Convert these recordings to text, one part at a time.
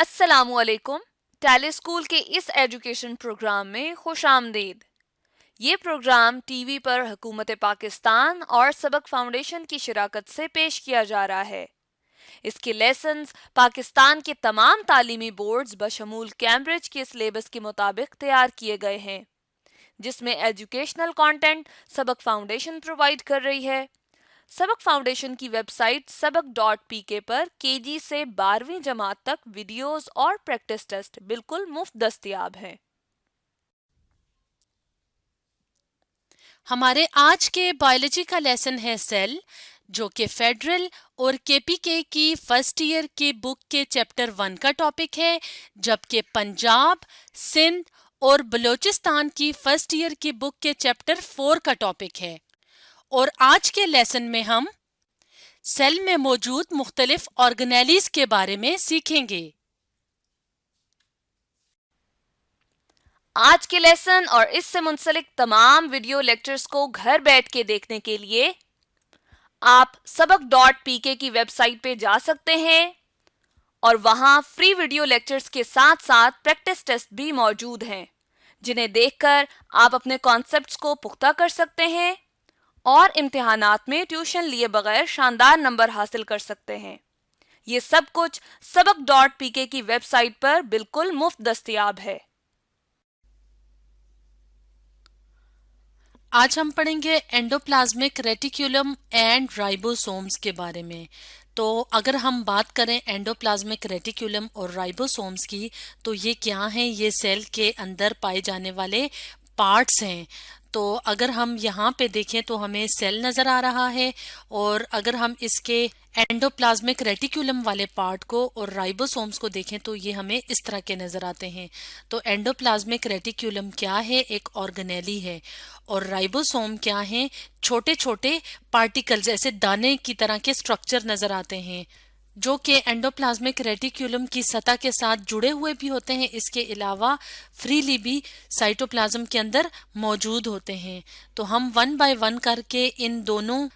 अस्सलामुअलैकुम। Tally school के इस एजुकेशन प्रोग्राम में खुश आमदीद। ये प्रोग्राम टीवी पर हुकूमत पाकिस्तान और सबक फाउंडेशन की शिराकत से पेश किया जा रहा है। इसके लेसन्स पाकिस्तान के तमाम तालीमी बोर्ड्स बशमूल कैम्ब्रिज के सिलेबस के मुताबिक तैयार किए गए हैं, जिसमें एजुकेशनल कंटेंट सबक फाउंडेशन प्रोवाइड कर रही है। सबक फाउंडेशन की वेबसाइट सबक.pk पर केजी से 12वीं जमात तक वीडियोस और प्रैक्टिस टेस्ट बिल्कुल मुफ्त दस्तयाब हैं। हमारे आज के बायोलॉजी का लेसन है सेल, जो कि फेडरल और केपीके की फर्स्ट ईयर की बुक के चैप्टर 1 का टॉपिक है, जबकि पंजाब, सिंध और बलूचिस्तान की फर्स्ट ईयर की बुक के चैप्टर 4 का टॉपिक है। और आज के लेसन में हम सेल में मौजूद मुख्तलिफ ऑर्गेनेलीज के बारे में सीखेंगे। आज के लेसन और इससे मुंसलिक तमाम वीडियो लेक्चर्स को घर बैठ के देखने के लिए आप सबक.pk की वेबसाइट पे जा सकते हैं और वहां फ्री वीडियो लेक्चर्स के साथ साथ प्रैक्टिस टेस्ट भी मौजूद हैं, जिन्हें देखकर आप अपने कॉन्सेप्ट्स को पुख्ता कर सकते हैं और इम्तिहानात में ट्यूशन लिए बगैर शानदार नंबर हासिल कर सकते हैं। ये सब कुछ सबक.pk की वेबसाइट पर बिल्कुल मुफ्त दस्तयाब है। आज हम पढ़ेंगे एंडोप्लाज्मिक रेटिक्यूलम एंड राइबोसोम्स के बारे में। तो अगर हम बात करें एंडोप्लाज्मिक रेटिक्यूलम और राइबोसोम्स की, तो ये क्या हैं? ये सेल के अंदर पाए जाने वाले पार्ट्स हैं। तो अगर हम यहाँ पे देखें तो हमें सेल नज़र आ रहा है, और अगर हम इसके एंडोप्लाज्मिक रेटिक्यूलम वाले पार्ट को और राइबोसोम्स को देखें तो ये हमें इस तरह के नज़र आते हैं। तो एंडोप्लाज्मिक रेटिक्यूलम क्या है? एक ऑर्गेनेली है। और राइबोसोम क्या है? छोटे छोटे पार्टिकल्स, ऐसे दाने की तरह के स्ट्रक्चर नज़र आते हैं, जो कि एंडोप्लाज्मिक रेटिक्यूलम की सतह के साथ जुड़े हुए भी होते हैं। इसके अलावा फ्रीली भी साइटोप्लाज्म के अंदर मौजूद होते हैं। तो हम वन बाय वन करके इन दोनों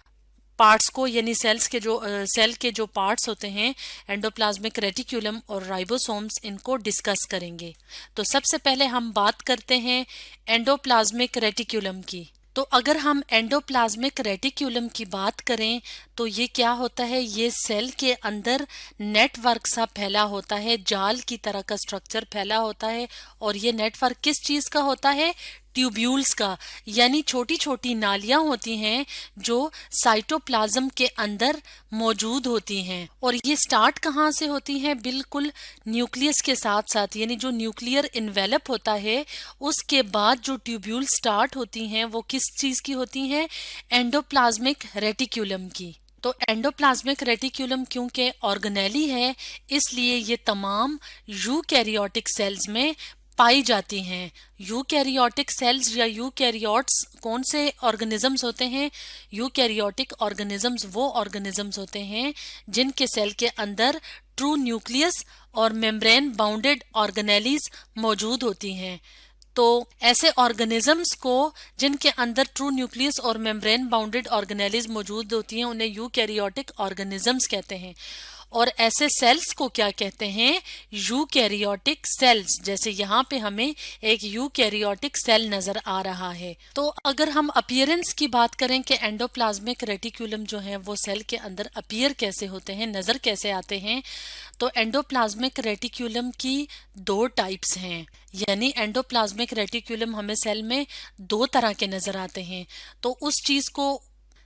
पार्ट्स को, यानी सेल के जो पार्ट्स होते हैं, एंडोप्लाज्मिक रेटिक्यूलम और राइबोसोम्स, इनको डिस्कस करेंगे। तो सबसे पहले हम बात करते हैं एंडोप्लाज्मिक रेटिक्यूलम की। तो अगर हम एंडोप्लाज्मिक रेटिक्यूलम की बात करें तो ये क्या होता है? ये सेल के अंदर नेटवर्क सा फैला होता है, जाल की तरह का स्ट्रक्चर फैला होता है। और ये नेटवर्क किस चीज का होता है? ट्यूब्यूल्स का, यानी छोटी छोटी नालियां होती हैं जो साइटोप्लाज्म के अंदर मौजूद होती हैं। और ये स्टार्ट कहाँ से होती हैं? बिल्कुल न्यूक्लियस के साथ साथ, यानी जो न्यूक्लियर इन्वेलप होता है उसके बाद जो ट्यूब्यूल स्टार्ट होती हैं वो किस चीज की होती हैं? एंडोप्लाज्मिक रेटिक्यूलम की। तो एंडोप्लाज्मिक रेटिक्यूलम क्योंकि ऑर्गेनेली है, इसलिए ये तमाम यूकैरियोटिक सेल्स में पाई जाती हैं। यूकैरियोटिक सेल्स या यूकैरियोट्स कौन से ऑर्गेनिजम्स होते हैं? यूकैरियोटिक ऑर्गेनिजम्स वो ऑर्गेनिजम्स होते हैं जिनके सेल के अंदर ट्रू न्यूक्लियस और मेम्ब्रेन बाउंडेड ऑर्गेनेलीज मौजूद होती हैं। तो ऐसे ऑर्गेनिजम्स को जिनके अंदर ट्रू न्यूक्लियस और मेम्ब्रेन बाउंडेड ऑर्गेनेलीज मौजूद होती हैं, उन्हें यूकैरियोटिक ऑर्गेनिजम्स कहते हैं। और ऐसे सेल्स को क्या कहते हैं? Eukaryotic cells. जैसे यहाँ पे हमें एक यूकैरियोटिक सेल नजर आ रहा है। तो अगर हम अपीयरेंस की बात करें कि एंडोप्लाज्मिक रेटिक्यूलम जो है वो सेल के अंदर अपीयर कैसे होते हैं, नजर कैसे आते हैं, तो एंडोप्लाज्मिक रेटिक्यूलम की दो टाइप्स हैं। यानी एंडोप्लाज्मिक रेटिक्यूलम हमें सेल में दो तरह के नजर आते हैं। तो उस चीज को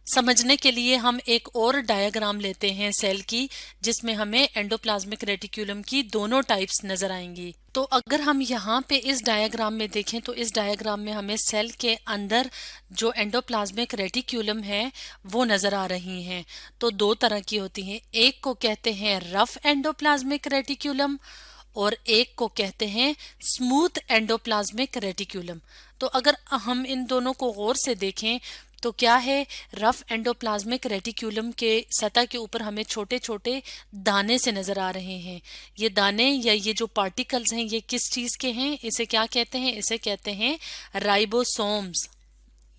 समझने के लिए हम एक और डायग्राम लेते हैं सेल की, जिसमें हमें एंडोप्लाज्मिक रेटिक्यूलम की दोनों टाइप्स नजर आएंगी। तो अगर हम यहाँ पे इस डायग्राम में देखें तो इस डायग्राम में हमें सेल के अंदर जो एंडोप्लाज्मिक रेटिक्यूलम है वो नजर आ रही हैं। तो दो तरह की होती हैं, एक को कहते हैं रफ एंडोप्लाज्मिक रेटिक्यूलम और एक को कहते हैं स्मूथ एंडोप्लाज्मिक रेटिक्यूलम। तो अगर हम इन दोनों को गौर से देखें तो क्या है? रफ एंडोप्लाज्मिक रेटिक्यूलम के सतह के ऊपर हमें छोटे छोटे दाने से नजर आ रहे हैं। ये दाने या ये जो पार्टिकल्स हैं ये किस चीज के हैं? इसे क्या कहते हैं? इसे कहते हैं राइबोसोम्स।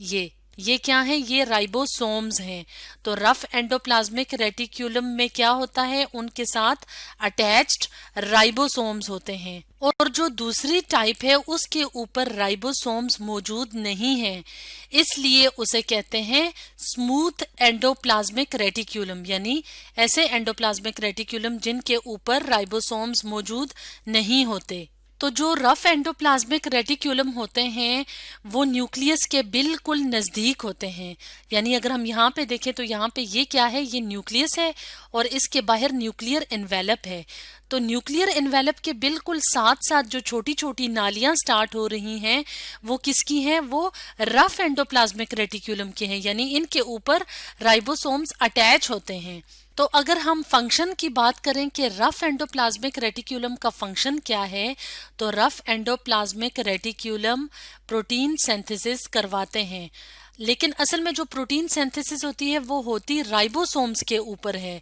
ये ये क्या है? ये राइबोसोम्स हैं। तो रफ एंडोप्लाज्मिक रेटिक्यूलम में क्या होता है? उनके साथ अटैच्ड राइबोसोम्स होते हैं। और जो दूसरी टाइप है उसके ऊपर राइबोसोम्स मौजूद नहीं है, इसलिए उसे कहते हैं स्मूथ एंडोप्लाज्मिक रेटिक्यूलम, यानी ऐसे एंडोप्लाज्मिक रेटिक्यूलम जिनके ऊपर राइबोसोम्स मौजूद नहीं होते। तो जो रफ एंडोप्लाज्मिक रेटिक्यूलम होते हैं वो न्यूक्लियस के बिल्कुल नजदीक होते हैं। यानी अगर हम यहाँ पे देखें तो यहाँ पे ये क्या है? ये न्यूक्लियस है और इसके बाहर न्यूक्लियर एनवेलप है। तो न्यूक्लियर एनवेलप के बिल्कुल साथ साथ जो छोटी छोटी नालियां स्टार्ट हो रही हैं वो किसकी हैं? वो रफ एंडोप्लाज्मिक रेटिक्यूलम के हैं, यानी इनके ऊपर राइबोसोम्स अटैच होते हैं। तो अगर हम फंक्शन की बात करें कि रफ एंडोप्लाज्मिक रेटिक्यूलम का फंक्शन क्या है, तो rough endoplasmic reticulum protein synthesis करवाते हैं। लेकिन असल में जो प्रोटीन सिंथेसिस होती है वो होती राइबोसोम्स के ऊपर है।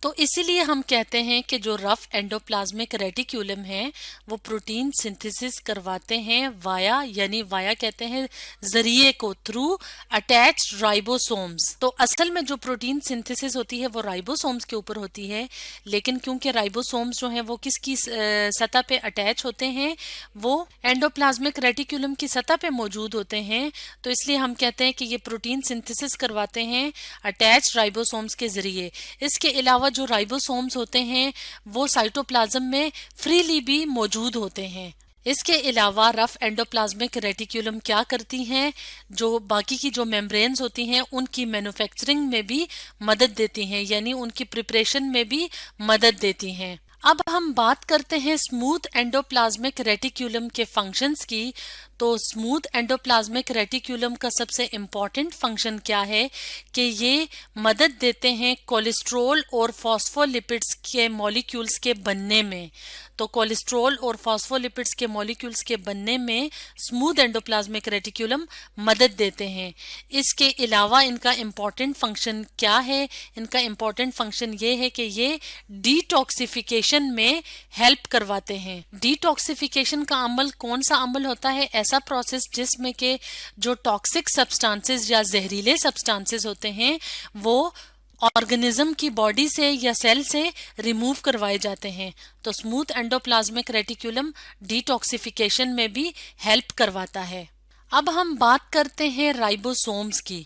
तो इसीलिए हम कहते हैं कि जो रफ एंडोप्लाज्मिक रेटिक्यूलम है वो प्रोटीन सिंथेसिस करवाते हैं वाया, यानी वाया कहते हैं जरिए को, थ्रू अटैच्ड राइबोसोम्स। तो असल में जो प्रोटीन सिंथेसिस होती है वो राइबोसोम्स के ऊपर होती है, लेकिन क्योंकि राइबोसोम्स जो हैं वो किसकी सतह पे अटैच होते हैं? वो एंडोप्लाज्मिक रेटिक्यूलम की सतह पे मौजूद होते हैं। तो इसलिए हम कहते हैं कि ये प्रोटीन सिंथेसिस करवाते हैं अटैच्ड राइबोसोम्स के जरिए। इसके अलावा जो राइबोसोम्स होते हैं वो साइटोप्लाज्म में फ्रीली भी मौजूद होते हैं। इसके अलावा रफ एंडोप्लाज्मिक रेटिक्यूलम क्या करती हैं? जो बाकी की जो मेम्ब्रेन्स होती हैं उनकी मैन्युफैक्चरिंग में भी मदद देती हैं, यानी उनकी प्रिपरेशन में भी मदद देती हैं। अब हम बात करते हैं स्मूथ एंडोप्लाज्मिक रेटिक्यूलम के फंक्शंस की। तो स्मूथ एंडोप्लाज्मिक रेटिक्यूलम का सबसे इम्पॉर्टेंट फंक्शन क्या है कि ये मदद देते हैं कोलेस्ट्रॉल और फॉस्फोलिपिड्स के मॉलिक्यूल्स के बनने में। तो कोलेस्ट्रॉल और फॉस्फोलिपिड्स के मॉलिक्यूल्स के बनने में स्मूथ एंडोप्लाज्मिक रेटिक्यूलम मदद देते हैं। इसके अलावा इनका इम्पॉर्टेंट फंक्शन क्या है? इनका इम्पॉर्टेंट फंक्शन ये है कि ये डिटॉक्सिफिकेशन में हेल्प करवाते हैं। डिटॉक्सिफिकेशन का अमल कौन सा अमल होता है? ऐसा प्रोसेस जिसमें के जो टॉक्सिक सब्सटेंसेस या जहरीले सब्सटेंसेस होते हैं वो ऑर्गेनिज्म की बॉडी से या सेल से रिमूव करवाए जाते हैं। तो स्मूथ एंडोप्लाज्मिक रेटिक्यूलम डिटॉक्सिफिकेशन में भी हेल्प करवाता है। अब हम बात करते हैं राइबोसोम्स की।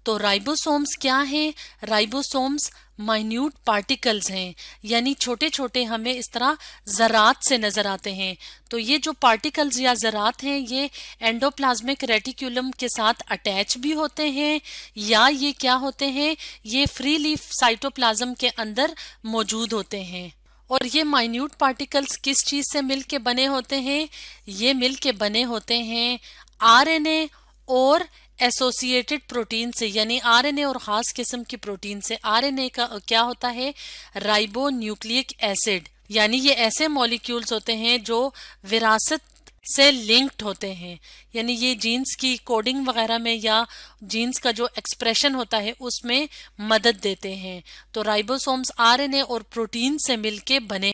तो राइबोसोम्स क्या हैं? राइबोसोम्स माइन्यूट पार्टिकल्स हैं, यानी छोटे छोटे हमें इस तरह ज़रात से नजर आते हैं। तो ये जो पार्टिकल्स या ज़रात हैं ये एंडोप्लाज्मिक रेटिक्यूलम के साथ अटैच भी होते हैं, या ये क्या होते हैं? ये फ्रीली साइटोप्लाज्म के अंदर मौजूद होते हैं। और ये माइन्यूट पार्टिकल्स किस चीज से मिलके बने होते हैं? ये मिलके बने होते हैं आरएनए और एसोसिएटेड प्रोटीन से, यानी आरएनए और खास किस्म की प्रोटीन से। आरएनए का क्या होता है? राइबो न्यूक्लिक एसिड, यानी ये ऐसे मॉलिक्यूल्स होते हैं जो विरासत से लिंक्ड होते हैं, यानी ये जीन्स की कोडिंग वगैरह में या जीन्स का जो एक्सप्रेशन होता है उसमें मदद देते हैं। तो राइबोसोम्स आरएनए और प्रोटीन से मिलके बने।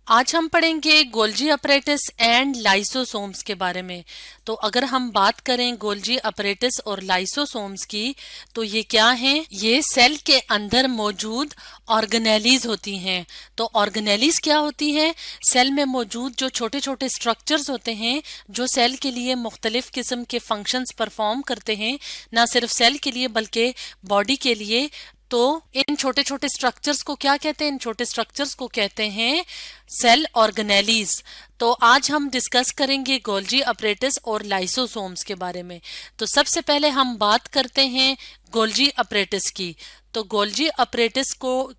आज हम पढ़ेंगे गोल्जी अपरेटिस एंड लाइसोसोम्स के बारे में। तो अगर हम बात करें गोल्जी अपरेटिस और लाइसोसोम्स की, तो ये क्या हैं? ये सेल के अंदर मौजूद ऑर्गेनेलीज होती हैं। तो ऑर्गेनेलीज क्या होती हैं? सेल में मौजूद जो छोटे छोटे स्ट्रक्चर्स होते हैं जो सेल के लिए मुख्तलिफ किस्म के फंक्शंस परफॉर्म करते हैं, ना सिर्फ सेल के लिए बल्कि बॉडी के लिए। तो इन छोटे छोटे स्ट्रक्चर्स को क्या कहते हैं? इन छोटे स्ट्रक्चर्स को कहते हैं सेल ऑर्गेनेलीज। तो आज हम डिस्कस करेंगे गोल्जी अपरेटिस और लाइसोसोम्स के बारे में। तो सबसे पहले हम बात करते हैं गोल्जी अपरेटिस की। तो गोल्जी अपरेटिस को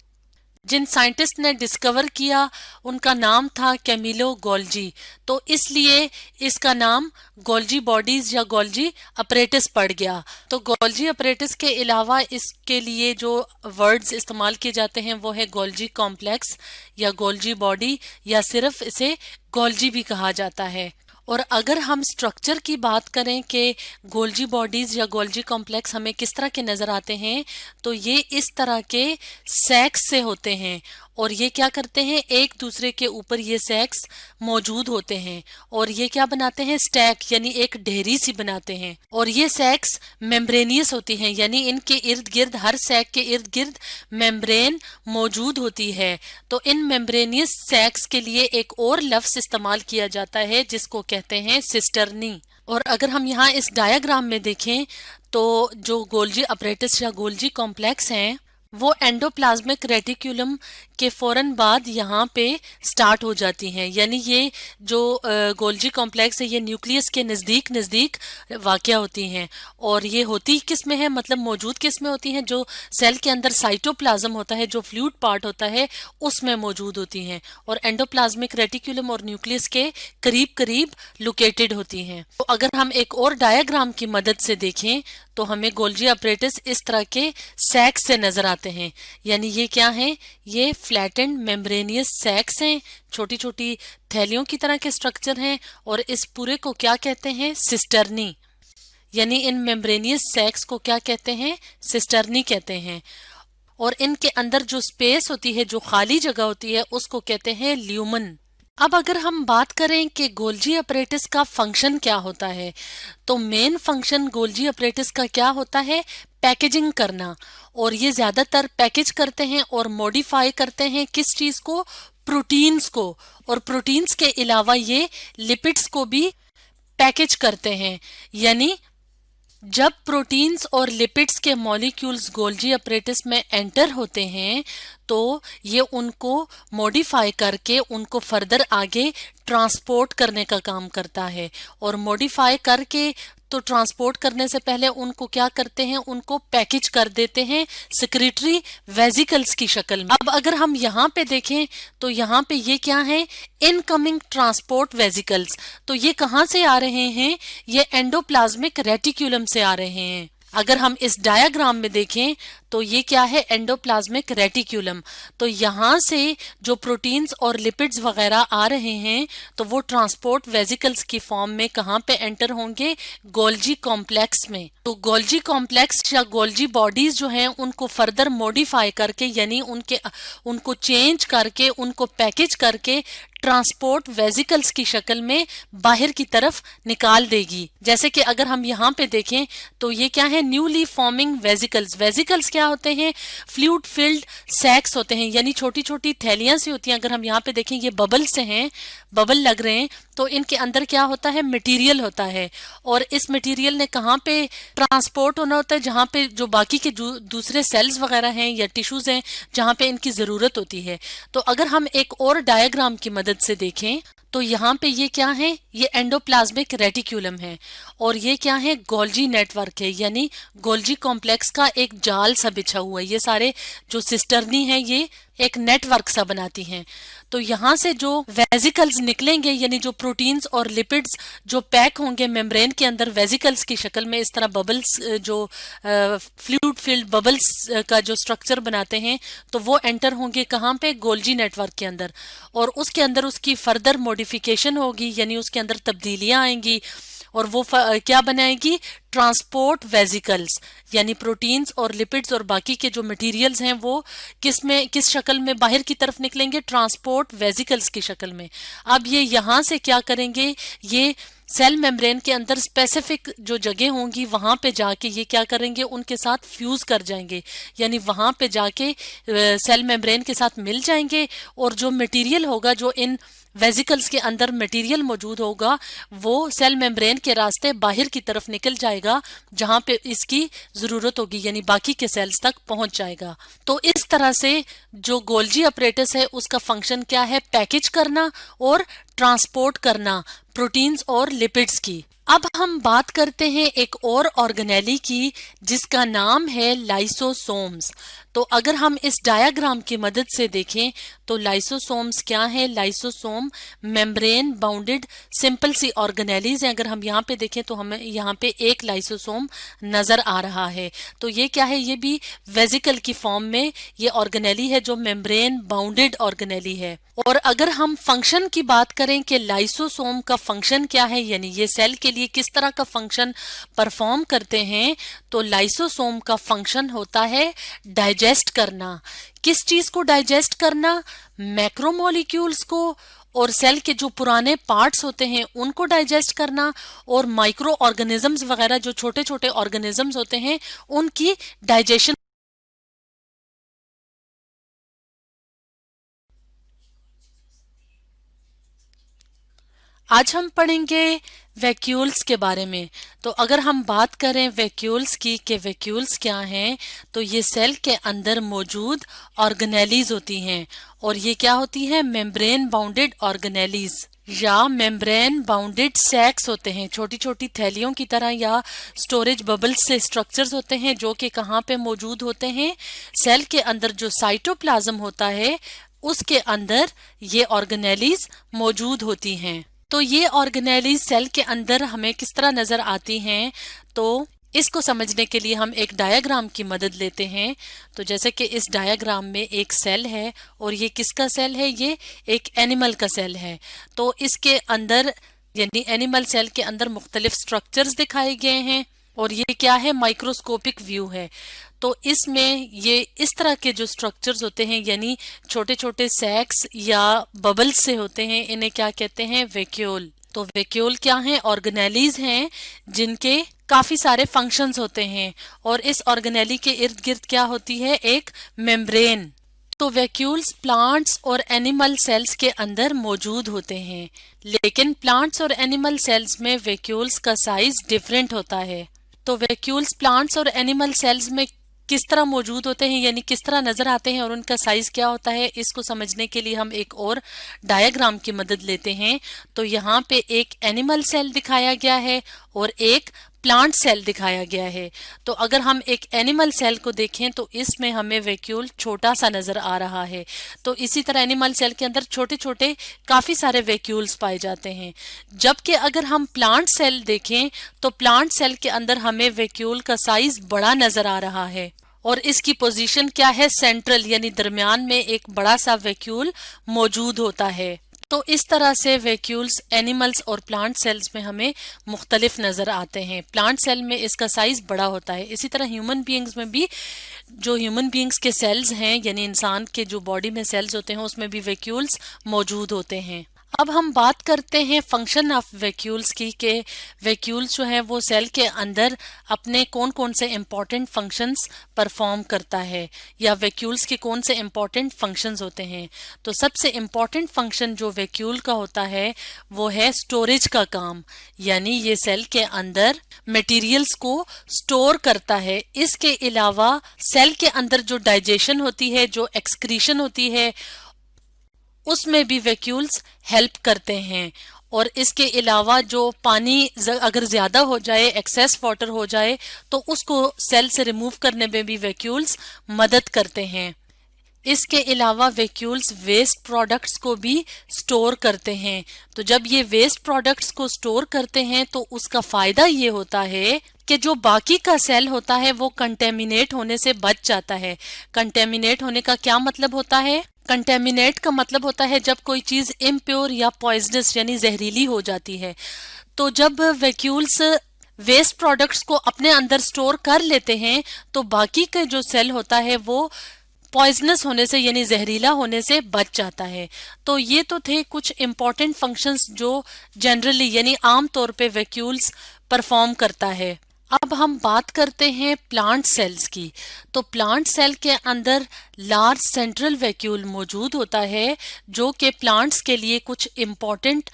जिन साइंटिस्ट ने डिस्कवर किया उनका नाम था कैमिलो गोल्जी। तो इसलिए इसका नाम गोल्जी बॉडीज या गोल्जी अपरेटिस पड़ गया। तो गोल्जी अपरेटिस के अलावा इसके लिए जो वर्ड्स इस्तेमाल किए जाते हैं वो है गोल्जी कॉम्प्लेक्स या गोल्जी बॉडी, या सिर्फ इसे गोल्जी भी कहा जाता है। और अगर हम स्ट्रक्चर की बात करें कि गोल्जी बॉडीज या गोल्जी कॉम्प्लेक्स हमें किस तरह के नजर आते हैं, तो ये इस तरह के सैक्स से होते हैं और ये क्या करते हैं, एक दूसरे के ऊपर ये सैक्स मौजूद होते हैं और ये क्या बनाते हैं, स्टैक यानी एक ढेरी सी बनाते हैं। और ये सैक्स मेम्ब्रेनियस होती हैं, यानी इनके इर्द गिर्द, हर सैक के इर्द गिर्द मेम्ब्रेन मौजूद होती है। तो इन मेम्ब्रेनियस सैक्स के लिए एक और लफ्ज इस्तेमाल किया जाता है जिसको कहते हैं सिस्टर्नी। और अगर हम यहाँ इस डायग्राम में देखें तो जो गोल्जी अपरेटस या गोल्जी कॉम्प्लेक्स हैं वो एंडोप्लाज्मिक रेटिक्यूलम के फौरन बाद यहाँ पे स्टार्ट हो जाती हैं। यानी ये जो गोल्जी कॉम्प्लेक्स है ये न्यूक्लियस के नज़दीक नज़दीक वाक़या होती हैं। और ये होती किस में है, मतलब मौजूद किस में होती हैं, जो सेल के अंदर साइटोप्लाज्म होता है, जो फ्लूइड पार्ट होता है, उसमें मौजूद होती हैं और एंडोप्लाज्मिक रेटिक्यूलम और न्यूक्लियस के करीब करीब लोकेटेड होती हैं। तो अगर हम एक और डायग्राम की मदद से देखें तो हमें गोल्जी अपरेटस इस तरह के सैक्स से नजर आते हैं। यानी ये क्या है, ये फ्लैटेंड मेम्ब्रेनियस सैक्स हैं, छोटी छोटी थैलियों की तरह के स्ट्रक्चर हैं और इस पूरे को क्या कहते हैं, सिस्टर्नी। यानी इन मेम्ब्रेनियस सैक्स को क्या कहते हैं, सिस्टर्नी कहते हैं। और इनके अंदर जो स्पेस होती है, जो खाली जगह होती है, उसको कहते हैं ल्यूमन। अब अगर हम बात करें कि गोल्जी अपरेटस का फंक्शन क्या होता है, तो मेन फंक्शन गोल्जी अपरेटस का क्या होता है, पैकेजिंग करना। और ये ज्यादातर पैकेज करते हैं और मॉडिफाई करते हैं किस चीज को, प्रोटीन्स को। और प्रोटीन्स के अलावा ये लिपिड्स को भी पैकेज करते हैं। यानी जब प्रोटीन्स और लिपिड्स के मॉलिक्यूल्स गोल्जी अपरेटस में एंटर होते हैं तो ये उनको मॉडिफाई करके उनको फर्दर आगे ट्रांसपोर्ट करने का काम करता है। और मॉडिफाई करके तो ट्रांसपोर्ट करने से पहले उनको क्या करते हैं, उनको पैकेज कर देते हैं सिक्रेटरी वेजिकल्स की शक्ल में। अब अगर हम यहाँ पे देखें तो यहाँ पे ये क्या है, इनकमिंग ट्रांसपोर्ट वेजिकल्स। तो ये कहाँ से आ रहे हैं, ये एंडोप्लाज्मिक रेटिक्यूलम से आ रहे हैं। अगर हम इस डायग्राम में देखें तो ये क्या है, एंडोप्लाज्मिक रेटिक्यूलम। तो यहाँ से जो प्रोटीन्स और लिपिड्स वगैरह आ रहे हैं तो वो ट्रांसपोर्ट वेजिकल्स की फॉर्म में कहाँ पे एंटर होंगे, गोल्जी कॉम्प्लेक्स में। तो गोल्जी कॉम्प्लेक्स या गोल्जी बॉडीज जो हैं उनको फर्दर मॉडिफाई करके, यानी उनको चेंज करके, उनको पैकेज करके ट्रांसपोर्ट वेजिकल्स की शक्ल में बाहर की तरफ निकाल देगी। जैसे कि अगर हम यहाँ पे देखें तो ये क्या है, न्यूली फॉर्मिंग वेजिकल्स। वेजिकल्स क्या होते हैं, फ्लूइड फिल्ड सैक्स होते हैं, यानी छोटी छोटी थैलियां सी होती हैं। अगर हम यहाँ पे देखें ये बबल से हैं, बबल लग रहे हैं, तो इनके अंदर क्या होता है, मटेरियल होता है। और इस मटेरियल ने कहाँ पे ट्रांसपोर्ट होना होता है, जहाँ पे जो बाकी के दूसरे सेल्स वगैरह हैं या टिश्यूज हैं जहाँ पे इनकी जरूरत होती है। तो अगर हम एक और डायग्राम की मदद से देखें तो यहाँ पे ये क्या है, ये एंडोप्लाज्मिक रेटिक्यूलम है और ये क्या है, गोल्जी नेटवर्क है, यानी गोल्जी कॉम्प्लेक्स का एक जाल सा बिछा हुआ है। ये सारे जो सिस्टर्नी है ये एक नेटवर्क सा बनाती हैं। तो यहाँ से जो वेजिकल्स निकलेंगे, यानी जो प्रोटीन्स और लिपिड्स जो पैक होंगे मेम्ब्रेन के अंदर वेजिकल्स की शक्ल में, इस तरह बबल्स, जो फ्लूइड फिल्ड बबल्स का जो स्ट्रक्चर बनाते हैं, तो वो एंटर होंगे कहाँ पे, गोल्जी नेटवर्क के अंदर। और उसके अंदर उसकी फर्दर मॉडिफिकेशन होगी, यानी उसके अंदर तब्दीलियां आएंगी और वो क्या बनाएगी, ट्रांसपोर्ट वेजिकल्स, यानी प्रोटीन्स और लिपिड्स और बाकी के जो मटेरियल्स हैं वो किस शक्ल में बाहर की तरफ निकलेंगे, ट्रांसपोर्ट वेजिकल्स की शक्ल में। अब ये यहाँ से क्या करेंगे, ये सेल मेम्ब्रेन के अंदर स्पेसिफिक जो जगह होंगी वहां पे जाके ये क्या करेंगे, उनके साथ फ्यूज कर जाएंगे, यानी वहां पे जाके सेल मेम्ब्रेन के साथ मिल जाएंगे। और जो मटेरियल होगा, जो इन वेजिकल्स के अंदर मटेरियल मौजूद होगा, वो सेल मेम्ब्रेन के रास्ते बाहर की तरफ निकल जाएगा जहां पे इसकी जरूरत होगी, यानी बाकी के सेल्स तक पहुंच जाएगा। तो इस तरह से जो गोल्जी अपरेटस है उसका फंक्शन क्या है, पैकेज करना और ट्रांसपोर्ट करना प्रोटीन्स और लिपिड्स की। अब हम बात करते हैं एक और ऑर्गेनेली की जिसका नाम है लाइसोसोम्स। तो अगर हम इस डायग्राम की मदद से देखें तो लाइसोसोम्स क्या है, लाइसोसोम मेम्ब्रेन बाउंडेड सिंपल सी ऑर्गेनेलीज हैं। अगर हम यहाँ पे देखें तो हमें यहाँ पे एक लाइसोसोम नजर आ रहा है। तो ये क्या है, ये भी वेजिकल की फॉर्म में ये ऑर्गेनेली है जो मेम्ब्रेन बाउंडेड ऑर्गेनेली है। और अगर हम फंक्शन की बात करें कि लाइसोसोम का फंक्शन क्या है, यानी ये सेल के लिए किस तरह का फंक्शन परफॉर्म करते हैं, तो लाइसोसोम का फंक्शन होता है डाइजेशन डाइजेस्ट करना। किस चीज को डाइजेस्ट करना? मैक्रोमोलिक्यूल्स को, और सेल के जो पुराने पार्ट्स होते हैं उनको डाइजेस्ट करना, और माइक्रो ऑर्गेनिजम्स वगैरह जो छोटे छोटे ऑर्गेनिजम्स होते हैं उनकी डाइजेशन। आज हम पढ़ेंगे वैक्यूल्स के बारे में। तो अगर हम बात करें वैक्यूल्स की कि वैक्यूल्स क्या हैं, तो ये सेल के अंदर मौजूद ऑर्गेनेलीज होती हैं, और ये क्या होती है? मेम्ब्रेन बाउंडेड ऑर्गेनेलीज या मेम्ब्रेन बाउंडेड सैक्स होते हैं, छोटी छोटी थैलियों की तरह या स्टोरेज बबल्स से स्ट्रक्चर्स होते हैं जो कि कहाँ पे मौजूद होते हैं? सेल के अंदर जो साइटोप्लाज्म होता है उसके अंदर ये ऑर्गेनेलीज मौजूद होती हैं। तो ये ऑर्गेनेलीज सेल के अंदर हमें किस तरह नजर आती हैं, तो इसको समझने के लिए हम एक डायग्राम की मदद लेते हैं। तो जैसे कि इस डायग्राम में एक सेल है, और ये किसका सेल है? ये एक एनिमल का सेल है। तो इसके अंदर यानी एनिमल सेल के अंदर मुख्तलिफ स्ट्रक्चर्स दिखाए गए हैं, और ये क्या है? माइक्रोस्कोपिक व्यू है। तो इसमें ये इस तरह के जो स्ट्रक्चर्स होते हैं यानी छोटे छोटे सैक्स या बबल्स से होते हैं, इन्हें क्या कहते हैं? वैक्यूल। तो वैक्यूल क्या हैं? ऑर्गेनेलीज हैं जिनके काफी सारे फंक्शंस होते हैं, और इस ऑर्गेनेली के इर्द गिर्द क्या होती है? एक मेम्ब्रेन। तो वैक्यूल्स प्लांट्स और एनिमल सेल्स के अंदर मौजूद होते हैं, लेकिन प्लांट्स और एनिमल सेल्स में वैक्यूल्स का साइज डिफरेंट होता है। तो वैक्यूल्स प्लांट्स और एनिमल सेल्स में किस तरह मौजूद होते हैं यानी किस तरह नजर आते हैं और उनका साइज क्या होता है, इसको समझने के लिए हम एक और डायग्राम की मदद लेते हैं। तो यहाँ पे एक एनिमल सेल दिखाया गया है और एक प्लांट सेल दिखाया गया है। तो अगर हम एक एनिमल सेल को देखें तो इसमें हमें वैक्यूल छोटा सा नजर आ रहा है। तो इसी तरह एनिमल सेल के अंदर छोटे छोटे काफी सारे वैक्यूल्स पाए जाते हैं। जबकि अगर हम प्लांट सेल देखें तो प्लांट सेल के अंदर हमें वैक्यूल का साइज बड़ा नजर आ रहा है, और इसकी पोजीशन क्या है? सेंट्रल, यानी दरमियान में एक बड़ा सा वैक्यूल मौजूद होता है। तो इस तरह से वैक्यूल्स एनिमल्स और प्लांट सेल्स में हमें मुख्तलिफ नजर आते हैं। प्लांट सेल में इसका साइज बड़ा होता है। इसी तरह ह्यूमन बीइंग्स में भी जो ह्यूमन बीइंग्स के सेल्स हैं यानी इंसान के जो बॉडी में सेल्स होते हैं उसमें भी वैक्यूल्स मौजूद होते हैं। अब हम बात करते हैं फंक्शन ऑफ वैक्यूल्स की कि वैक्यूल्स जो है वो सेल के अंदर अपने कौन कौन से इम्पॉर्टेंट फंक्शंस परफॉर्म करता है, या वैक्यूल्स के कौन से इम्पॉर्टेंट फंक्शंस होते हैं। तो सबसे इम्पॉर्टेंट फंक्शन जो वैक्यूल का होता है वो है स्टोरेज का काम, यानी ये सेल के अंदर मटेरियल्स को स्टोर करता है। इसके अलावा सेल के अंदर जो डाइजेशन होती है, जो एक्सक्रीशन होती है, उसमें भी वैक्यूल्स हेल्प करते हैं। और इसके अलावा जो पानी अगर ज्यादा हो जाए, एक्सेस वाटर हो जाए, तो उसको सेल से रिमूव करने में भी वैक्यूल्स मदद करते हैं। इसके अलावा वैक्यूल्स वेस्ट प्रोडक्ट्स को भी स्टोर करते हैं। तो जब ये वेस्ट प्रोडक्ट्स को स्टोर करते हैं तो उसका फायदा ये होता है कि जो बाकी का सेल होता है वो कंटेमिनेट होने से बच जाता है। कंटेमिनेट होने का क्या मतलब होता है? कंटेमिनेट का मतलब होता है जब कोई चीज इम्प्योर या पॉइजनस यानी जहरीली हो जाती है। तो जब वैक्यूल्स वेस्ट प्रोडक्ट्स को अपने अंदर स्टोर कर लेते हैं तो बाकी का जो सेल होता है वो पॉइजनस होने से यानी जहरीला होने से बच जाता है। तो ये तो थे कुछ इंपॉर्टेंट फंक्शंस जो जनरली यानी आम तौर पे वैक्यूल्स परफॉर्म करता है। अब हम बात करते हैं प्लांट सेल्स की। तो प्लांट सेल के अंदर लार्ज सेंट्रल वैक्यूल मौजूद होता है जो कि प्लांट्स के लिए कुछ इम्पॉर्टेंट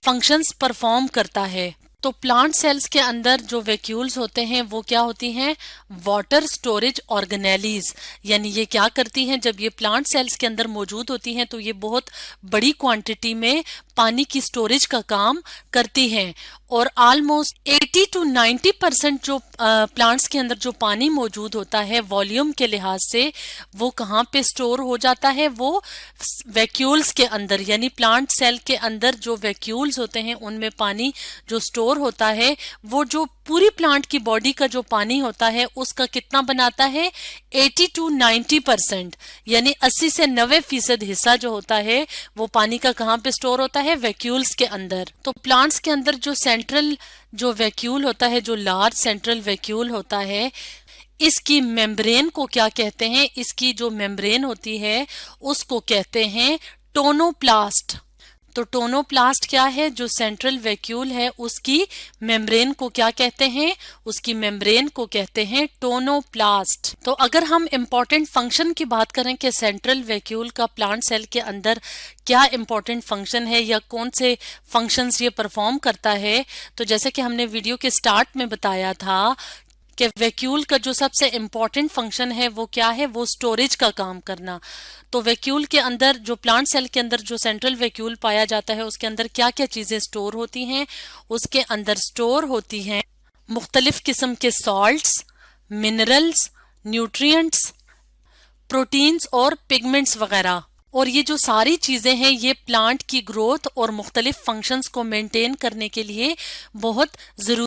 फंक्शंस परफॉर्म करता है। तो प्लांट सेल्स के अंदर जो वैक्यूल्स होते हैं वो क्या होती हैं? Water storage organelles. यानी ये क्या करती हैं? जब ये प्लांट सेल्स के अंदर मौजूद होती हैं तो ये बहुत बड़ी क्वांटिटी में पानी की स्टोरेज का काम करती हैं, और ऑलमोस्ट 80 to 90% जो प्लांट्स के अंदर जो पानी मौजूद होता है वॉल्यूम के लिहाज से वो कहाँ पे स्टोर हो जाता है? वो वैक्यूल्स के अंदर, यानी प्लांट सेल के अंदर जो वैक्यूल्स होते हैं उनमें पानी जो स्टोर होता है वो जो पूरी प्लांट की बॉडी का जो पानी होता है उसका कितना बनाता है? 80 to 90%, यानी 80 से 90% हिस्सा जो होता है वो पानी का कहाँ पे स्टोर होता है? वैक्यूल्स के अंदर। तो प्लांट्स के अंदर जो सेंट्रल जो वैक्यूल होता है, जो लार्ज सेंट्रल वैक्यूल होता है, इसकी मेम्ब्रेन को क्या कहते हैं? इसकी जो मेम्ब्रेन होती है उसको कहते हैं टोनोप्लास्ट। तो टोनोप्लास्ट क्या है? जो सेंट्रल वैक्यूल है उसकी मेम्ब्रेन को क्या कहते हैं? उसकी मेम्ब्रेन को कहते हैं टोनोप्लास्ट। तो अगर हम इंपॉर्टेंट फंक्शन की बात करें कि सेंट्रल वैक्यूल का प्लांट सेल के अंदर क्या इंपॉर्टेंट फंक्शन है या कौन से फंक्शंस ये परफॉर्म करता है, तो जैसे कि हमने वीडियो के स्टार्ट में बताया था कि वैक्यूल का जो सबसे इम्पॉर्टेंट फंक्शन है वो क्या है? वो स्टोरेज का काम करना। तो वैक्यूल के अंदर, जो प्लांट सेल के अंदर जो सेंट्रल वैक्यूल पाया जाता है, उसके अंदर क्या क्या चीजें स्टोर होती हैं? उसके अंदर स्टोर होती हैं मुख्तलिफ किस्म के सॉल्ट्स, मिनरल्स, न्यूट्रिएंट्स, प्रोटीन्स और पिगमेंट्स वगैरह। और ये जो सारी चीजें हैं ये प्लांट की ग्रोथ और मुख्तलिफ फंक्शंस को मेंटेन करने के लिए बहुत जरूरी